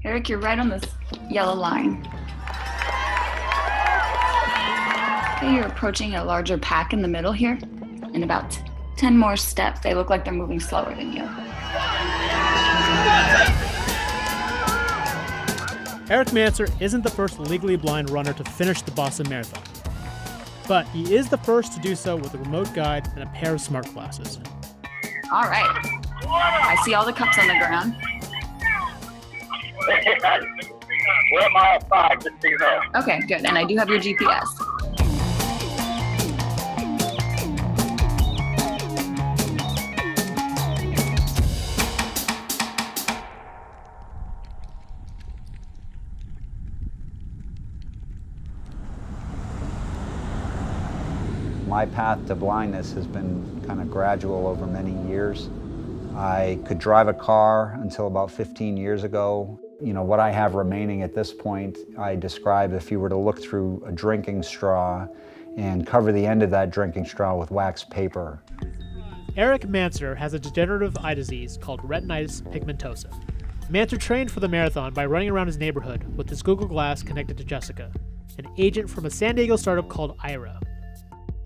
Eric, you're right on this yellow line. Okay, you're approaching a larger pack in the middle here. In about 10 more steps, they look like they're moving slower than you. Eric Manser isn't the first legally blind runner to finish the Boston Marathon, but he is the first to do so with a remote guide and a pair of smart glasses. All right. I see all the cups on the ground. We're at mile 5, just so you know. Okay, good. And I do have your GPS. My path to blindness has been kind of gradual over many years. I could drive a car until about 15 years ago. You know, what I have remaining at this point, I describe if you were to look through a drinking straw and cover the end of that drinking straw with wax paper. Eric Manser has a degenerative eye disease called retinitis pigmentosa. Manser trained for the marathon by running around his neighborhood with his Google Glass connected to Jessica, an agent from a San Diego startup called Aira.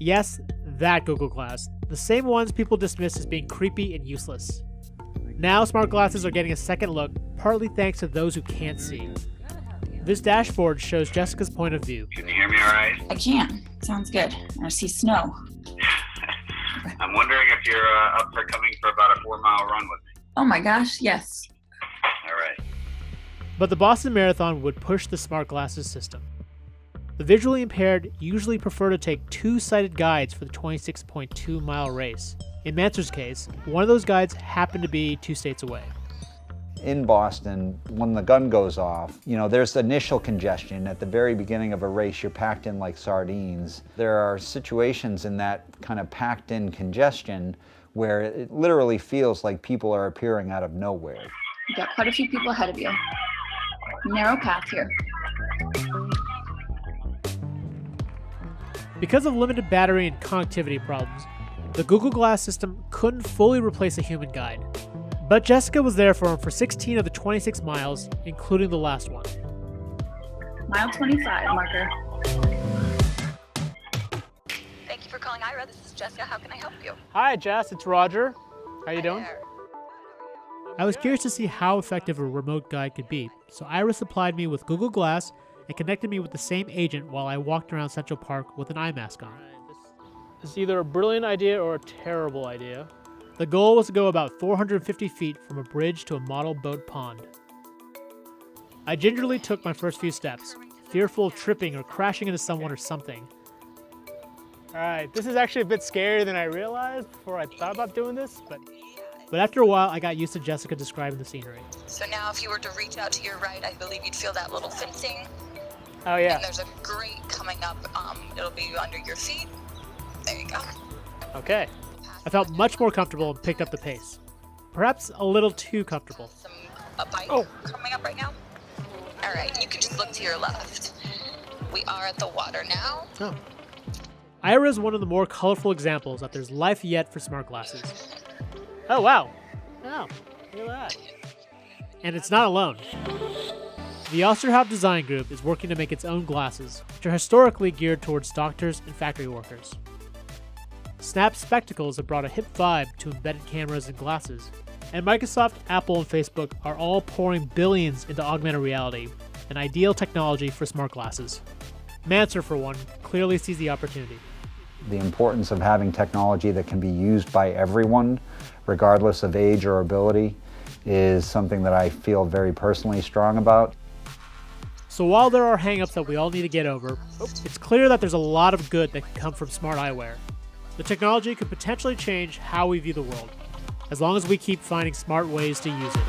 Yes, that Google Glass, the same ones people dismiss as being creepy and useless. Now smart glasses are getting a second look, partly thanks to those who can't see. This dashboard shows Jessica's point of view. Can you hear me all right? I can. Sounds good. I see snow. I'm wondering if you're up for coming for about a 4-mile run with me. Oh my gosh, yes. All right. But the Boston Marathon would push the smart glasses system. The visually impaired usually prefer to take two-sided guides for the 26.2-mile race. In Manser's case, one of those guides happened to be 2 states away. In Boston, when the gun goes off, you know, there's initial congestion. At the very beginning of a race, you're packed in like sardines. There are situations in that kind of packed in congestion where it literally feels like people are appearing out of nowhere. You've got quite a few people ahead of you. Narrow path here. Because of limited battery and connectivity problems, the Google Glass system couldn't fully replace a human guide. But Jessica was there for him for 16 of the 26 miles, including the last one. Mile 25, marker. Thank you for calling Aira. This is Jessica. How can I help you? Hi Jess, it's Roger. How you doing? There. I was curious to see how effective a remote guide could be, so Aira supplied me with Google Glass and connected me with the same agent while I walked around Central Park with an eye mask on. This is either a brilliant idea or a terrible idea. The goal was to go about 450 feet from a bridge to a model boat pond. I gingerly took my first few steps, fearful of tripping or crashing into someone or something. Alright, this is actually a bit scarier than I realized before I thought about doing this, but after a while I got used to Jessica describing the scenery. So now if you were to reach out to your right, I believe you'd feel that little fencing. Oh yeah. And there's a grate coming up. It'll be under your feet. There you go. Okay. I felt much more comfortable and picked up the pace. Perhaps a little too comfortable. A bike coming up right now. All right, you can just look to your left. We are at the water now. Oh. Aira is one of the more colorful examples that there's life yet for smart glasses. Oh wow. Oh, look at that. And it's not alone. The Osterhout Design Group is working to make its own glasses, which are historically geared towards doctors and factory workers. Snap Spectacles have brought a hip vibe to embedded cameras and glasses, and Microsoft, Apple, and Facebook are all pouring billions into augmented reality, an ideal technology for smart glasses. Manser, for one, clearly sees the opportunity. The importance of having technology that can be used by everyone, regardless of age or ability, is something that I feel very personally strong about. So while there are hangups that we all need to get over, it's clear that there's a lot of good that can come from smart eyewear. The technology could potentially change how we view the world, as long as we keep finding smart ways to use it.